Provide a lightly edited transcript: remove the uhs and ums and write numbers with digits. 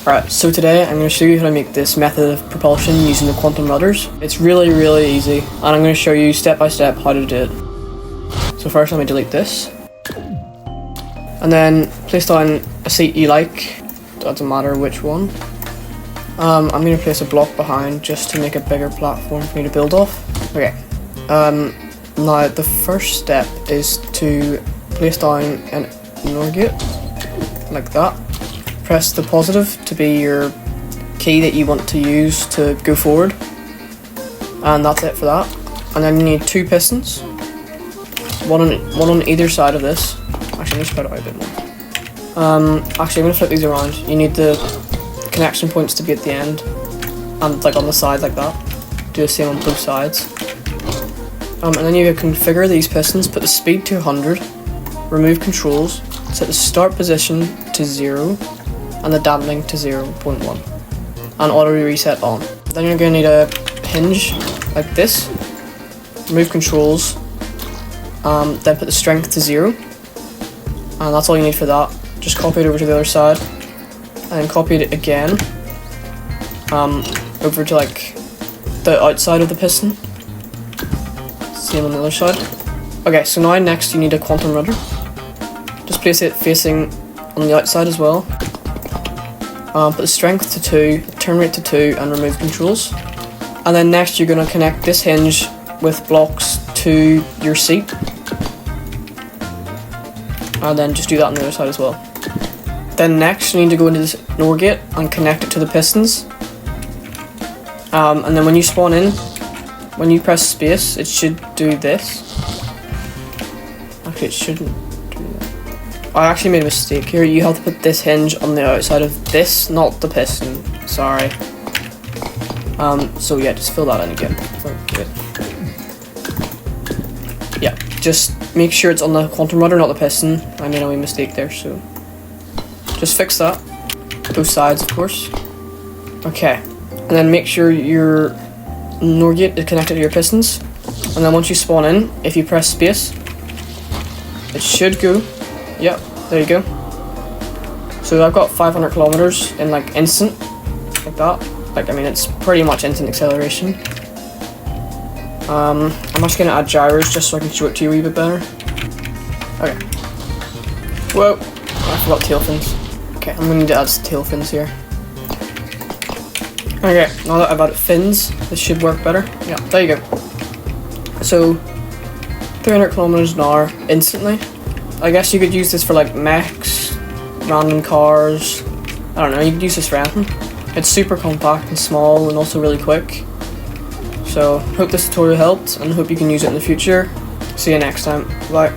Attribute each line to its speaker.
Speaker 1: Alright, so today I'm going to show you how to make this method of propulsion using the quantum rudders. It's really easy, and I'm going to show you step by step how to do it. So first let me delete this. And then place down a seat you like, doesn't matter which one. I'm going to place a block behind just to make a bigger platform for me to build off. Okay, now the first step is to place down an NOR gate, like that. Press the positive to be your key that you want to use to go forward. And that's it for that. And then you need two pistons. One on either side of this. Actually, let me spread it out a bit more. Actually, I'm going to flip these around. You need the connection points to be at the end. And like on the side like that. Do the same on both sides. And then you configure these pistons, put the speed to 100. Remove controls. Set the start position to 0. And the dampening to 0.1. And auto reset on. Then you're going to need a hinge like this. Remove controls. Then put the strength to 0. And that's all you need for that. Just copy it over to the other side. And then copy it again. Over to like the outside of the piston. Same on the other side. Okay, so now next you need a quantum rudder. Just place it facing on the outside as well. Put the strength to 2, turn rate to 2, and remove controls. And then next you're going to connect this hinge with blocks to your seat. And then just do that on the other side as well. Then next you need to go into this NOR gate and connect it to the pistons. And then when you spawn in, when you press space, it should do this. Actually, it shouldn't. I actually made a mistake here. You have to put this hinge on the outside of this, not the piston. Sorry. So yeah, just fill that in again. Yeah, just make sure it's on the quantum rudder, not the piston. I made a wee mistake there, so just fix that. Both sides, of course. Okay, and then make sure your NOR gate is connected to your pistons. And then once you spawn in, if you press space, it should go. Yep, there you go. So I've got 500 kilometers in like instant, like that. Like, I mean, it's pretty much instant acceleration. I'm just gonna add gyros just so I can show it to you a wee bit better. Okay. Whoa, I forgot tail fins. Okay, I'm gonna need to add some tail fins here. Okay, now that I've added fins, this should work better. Yeah, there you go. So, 300 kilometers an hour instantly. I guess you could use this for like mechs, random cars, I don't know, you could use this for anything. It's super compact and small and also really quick. So, hope this tutorial helped and hope you can use it in the future. See you next time. Bye.